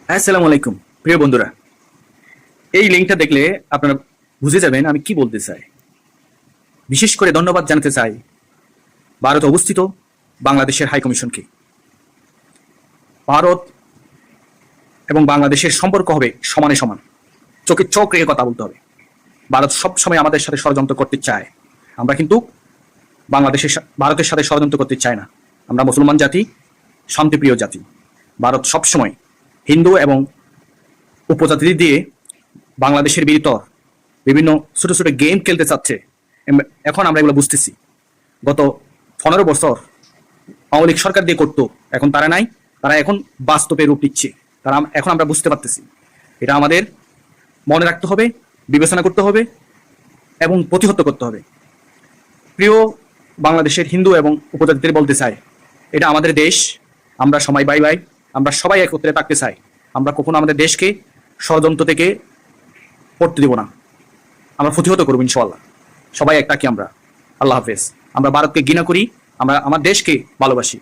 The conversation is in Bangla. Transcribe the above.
আসসালামু আলাইকুম প্রিয় বন্ধুরা। এই লিঙ্কটা দেখলে আপনারা বুঝে যাবেন আমি কি বলতে চাই। বিশেষ করে ধন্যবাদ জানাতে চাই ভারত অবস্থিত বাংলাদেশের হাই কমিশনকে। ভারত এবং বাংলাদেশের সম্পর্ক হবে সমানে সমান, চোখে চোখ রেখে কথা বলতে হবে। ভারত সবসময় আমাদের সাথে ষড়যন্ত্র করতে চায়, আমরা কিন্তু ভারতের সাথে ষড়যন্ত্র করতে চাই না। আমরা মুসলমান জাতি, শান্তিপ্রিয় জাতি। ভারত সবসময় হিন্দু এবং উপজাতি দিয়ে বাংলাদেশের ভিতর বিভিন্ন ছোট ছোট গেম খেলতে চাচ্ছে। এখন আমরা এগুলো বুঝতেছি। গত 15 বছর আওয়ামী লীগ সরকার দিয়ে করতো, এখন তারা নাই, তারা এখন বাস্তবে রূপ নিচ্ছে। এখন আমরা বুঝতে পারতেছি। এটা আমাদের মনে রাখতে হবে, বিবেচনা করতে হবে এবং প্রতিহত করতে হবে। প্রিয় বাংলাদেশের হিন্দু এবং উপজাতিদের বলতে চাই, এটা আমাদের দেশ, আমরা সবাই ভাই ভাই, আমরা সবাই একত্রে থাকতে চাই। আমরা কখনো আমাদের দেশকে ষড়যন্ত্র থেকে পড়তে দেব না, আমরা প্রতিহত করবো ইনশাআল্লাহ। সবাই একটা কি আমরা। আল্লাহ হাফেজ। আমরা ভারতকে ঘৃণা করি, আমরা আমার দেশকে ভালোবাসি।